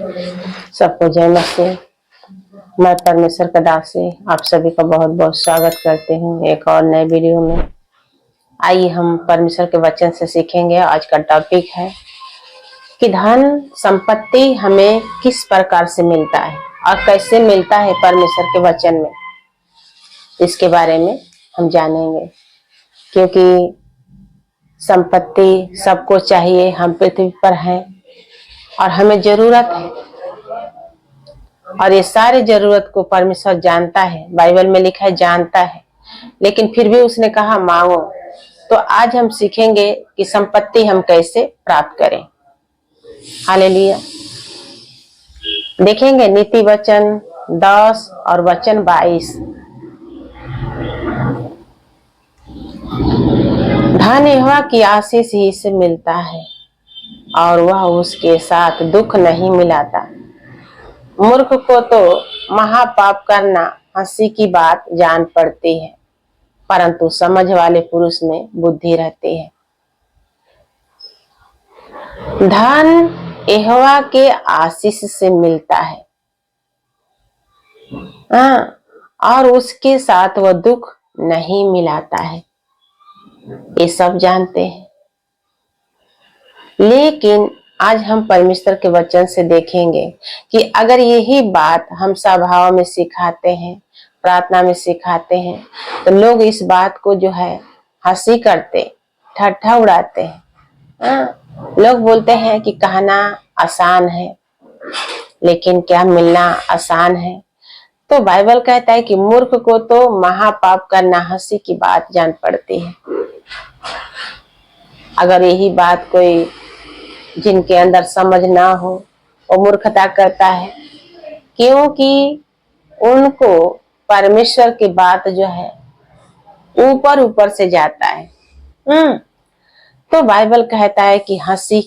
सबको जय मसीह। मैं परमेश्वर का दासी आप सभी का बहुत बहुत स्वागत करती हूँ एक और नए वीडियो में। आइए हम परमेश्वर के वचन से सीखेंगे। आज का टॉपिक है कि धन संपत्ति हमें किस प्रकार से मिलता है और कैसे मिलता है परमेश्वर के वचन में। इसके बारे में हम जानेंगे, क्योंकि संपत्ति सबको चाहिए। हम पृथ्वी पर हैं और हमें जरूरत है, और ये सारे जरूरत को परमेश्वर जानता है। बाइबल में लिखा है जानता है, लेकिन फिर भी उसने कहा मांगो। तो आज हम सीखेंगे कि संपत्ति हम कैसे प्राप्त करें। हालेलुया। देखेंगे नीति वचन 10 और वचन 22। धन यहोवा की आशीष ही से मिलता है और वह उसके साथ दुख नहीं मिलाता। मूर्ख को तो महापाप करना हंसी की बात जान पड़ती है, परंतु समझ वाले पुरुष में बुद्धि रहती है। धन यहोवा के आशीष से मिलता है, और उसके साथ वह दुख नहीं मिलाता है। ये सब जानते हैं, लेकिन आज हम परमेश्वर के वचन से देखेंगे कि अगर यही बात हम सभाओं में सिखाते हैं, प्रार्थना में सिखाते हैं, तो लोग इस बात को जो है हंसी करते, ठट्ठा उड़ाते हैं। लोग बोलते हैं कि कहना आसान है, लेकिन क्या मिलना आसान है। तो बाइबल कहता है कि मूर्ख को तो महापाप करना हंसी की बात जान पड़ती है। अगर यही बात कोई जिनके अंदर समझ ना हो, वो मूर्खता करता है, क्योंकि उनको परमेश्वर की बात जो है ऊपर ऊपर से जाता है। तो बाइबल कहता है कि हंसी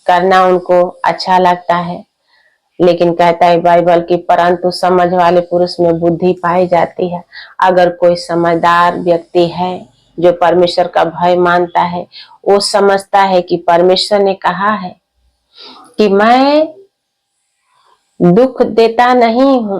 करना उनको अच्छा लगता है, लेकिन कहता है बाइबल की परंतु समझ वाले पुरुष में बुद्धि पाई जाती है। अगर कोई समझदार व्यक्ति है जो परमेश्वर का भय मानता है, वो समझता है कि परमेश्वर ने कहा है कि मैं दुख देता नहीं हूँ,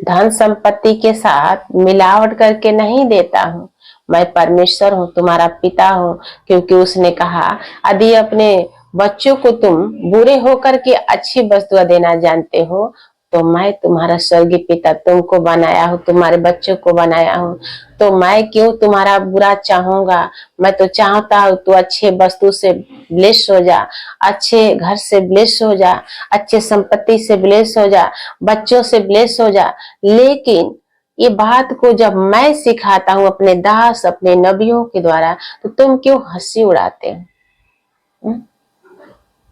धन संपत्ति के साथ मिलावट करके नहीं देता हूँ। मैं परमेश्वर हूँ, तुम्हारा पिता हूँ। क्योंकि उसने कहा यदि अपने बच्चों को तुम बुरे होकर के अच्छी वस्तुएं देना जानते हो, तो मैं तुम्हारा स्वर्गीय पिता तुमको बनाया हूँ, तुम्हारे बच्चों को बनाया हूँ, तो मैं क्यों तुम्हारा बुरा चाहूंगा। मैं तो चाहता हूँ तू अच्छे वस्तु से ब्लेस हो जा, अच्छे घर से ब्लेस हो जा, अच्छे संपत्ति से ब्लेस हो जा, बच्चों से ब्लेस हो जा। लेकिन ये बात को जब मैं सिखाता हूँ अपने दास, अपने नबियों के द्वारा, तो तुम क्यों हंसी उड़ाते हो।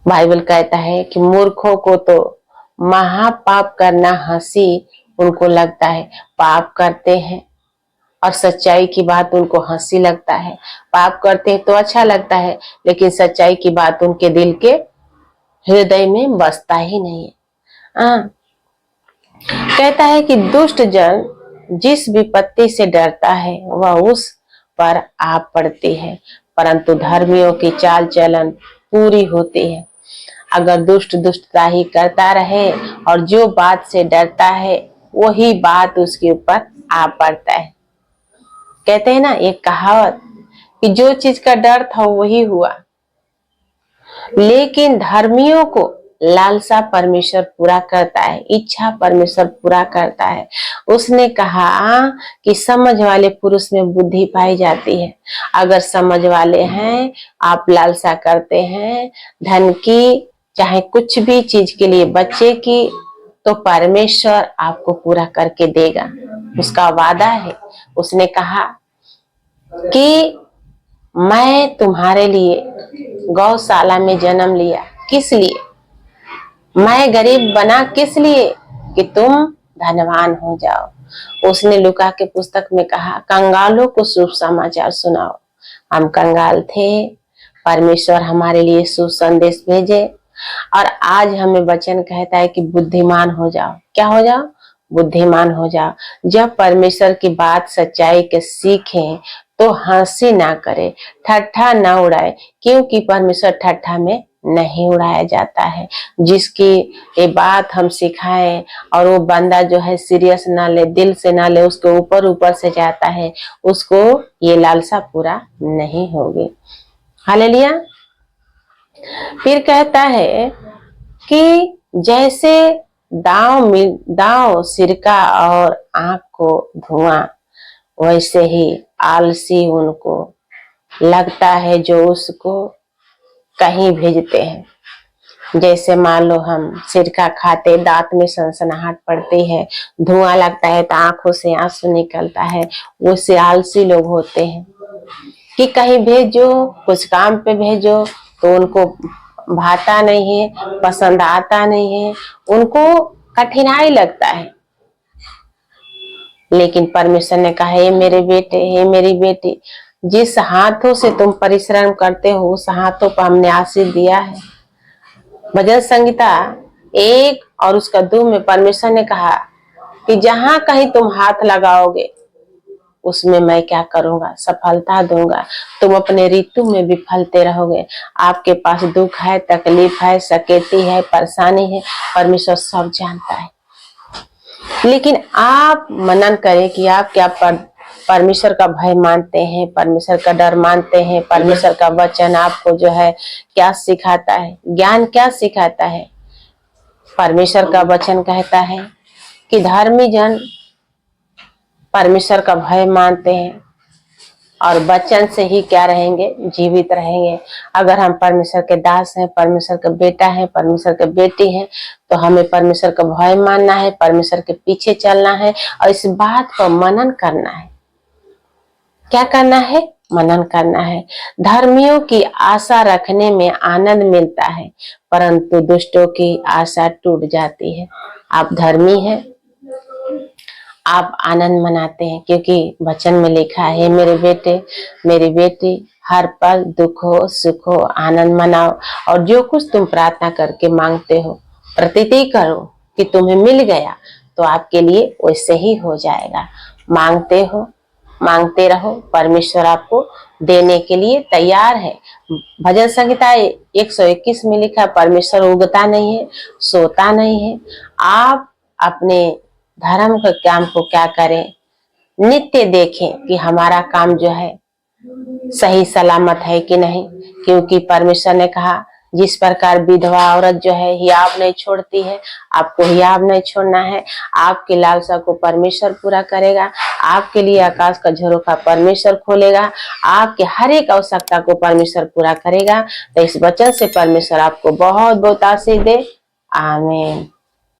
बाइबल कहता है कि मूर्खों को तो महापाप करना हंसी उनको लगता है। पाप करते हैं और सच्चाई की बात उनको हंसी लगता है। पाप करते हैं तो अच्छा लगता है, लेकिन सच्चाई की बात उनके दिल के हृदय में बसता ही नहीं है। कहता है कि दुष्ट जन जिस विपत्ति से डरता है वह उस पर आ पड़ती है, परंतु धर्मियों की चाल चलन पूरी होती है। अगर दुष्ट दुष्टता ही करता रहे और जो बात से डरता है वही बात उसके ऊपर आ पड़ता है। कहते हैं ना एक कहावत कि जो चीज का डर था वही हुआ। लेकिन धर्मियों को लालसा परमेश्वर पूरा करता है, इच्छा परमेश्वर पूरा करता है। उसने कहा कि समझ वाले पुरुष में बुद्धि पाई जाती है। अगर समझ वाले हैं, आप लालसा करते हैं धन की, चाहे कुछ भी चीज के लिए, बच्चे की, तो परमेश्वर आपको पूरा करके देगा। उसका वादा है। उसने कहा कि मैं तुम्हारे लिए गौशाला में जन्म लिया। किस लिए? मैं गरीब बना किस लिए? कि तुम धनवान हो जाओ। उसने लूका के पुस्तक में कहा कंगालों को शुभ समाचार सुनाओ। हम कंगाल थे, परमेश्वर हमारे लिए शुभ संदेश भेजे, और आज हमें वचन कहता है कि बुद्धिमान हो जाओ। क्या हो जाओ? बुद्धिमान हो जाओ। जब परमेश्वर की बात सच्चाई के सीखें तो हंसी ना करे, ठट्ठा ना उड़ाए, क्योंकि परमेश्वर ठट्ठा में नहीं उड़ाया जाता है। जिसकी ये बात हम सिखाएं और वो बंदा जो है सीरियस ना ले, दिल से ना ले, उसके ऊपर ऊपर से जाता है, उसको ये लालसा पूरा नहीं होगी। हालेलुया। फिर कहता है कि जैसे दांव सिरका और आंख को धुआं, वैसे ही आलसी उनको लगता है जो उसको कहीं भेजते हैं। जैसे मान लो हम सिरका खाते, दांत में सनसनाहट पड़ती है, धुआं लगता है तो आंखों से आंसू निकलता है, उससे आलसी लोग होते हैं कि कहीं भेजो, कुछ काम पे भेजो तो उनको भाता नहीं है, पसंद आता नहीं है, उनको कठिनाई लगता है। लेकिन परमेश्वर ने कहा, हे मेरे बेटे, हे मेरी बेटी, जिस हाथों से तुम परिश्रम करते हो उस हाथों पर हमने आशीष दिया है। भजन संहिता 1 और उसका 2 में परमेश्वर ने कहा कि जहां कहीं तुम हाथ लगाओगे उसमें मैं क्या करूंगा, सफलता दूंगा। तुम अपने ऋतु में भी फलते रहोगे। आपके पास दुख है, तकलीफ है, सकेती है, परेशानी है, परमेश्वर सब जानता है। लेकिन आप मनन करें कि आप क्या परमेश्वर का भय मानते हैं, परमेश्वर का डर मानते हैं। परमेश्वर का वचन आपको जो है क्या सिखाता है, ज्ञान क्या सिखाता है। परमेश्वर का वचन कहता है कि धर्मी जन परमेश्वर का भय मानते हैं और वचन से ही क्या रहेंगे, जीवित रहेंगे। अगर हम परमेश्वर के दास हैं, परमेश्वर का बेटा है, परमेश्वर के बेटी है, तो हमें परमेश्वर का भय मानना है, परमेश्वर के पीछे चलना है और इस बात पर मनन करना है। क्या करना है, मनन करना है। धर्मियों की आशा रखने में आनंद मिलता है, परंतु दुष्टों की आशा टूट जाती है। आप धर्मी हैं, आप आनंद मनाते हैं, क्योंकि वचन में लिखा है, मेरे बेटे मेरी बेटी, हर पल दुख हो सुख हो आनंद मनाओ, और जो कुछ तुम प्रार्थना करके मांगते हो प्रतीति करो कि तुम्हें मिल गया, तो आपके लिए वैसे ही हो जाएगा। मांगते हो, मांगते रहो, परमेश्वर आपको देने के लिए तैयार है। भजन संहिता 121 में लिखा, परमेश्वर उगता नहीं है, सोता नहीं है। आप अपने धर्म के काम को क्या करें, नित्य देखें कि हमारा काम जो है सही सलामत है कि नहीं। क्योंकि परमेश्वर ने कहा, जिस प्रकार विधवा औरत जो है हियाव नहीं छोड़ती है, आपको हियाव नहीं छोड़ना है। आपकी लालसा को परमेश्वर पूरा करेगा, आपके लिए आकाश का झरोखा परमेश्वर खोलेगा, आपके हर एक आवश्यकता को परमेश्वर पूरा करेगा। तो इस वचन से परमेश्वर आपको बहुत बहुत आशीष दे। आमीन।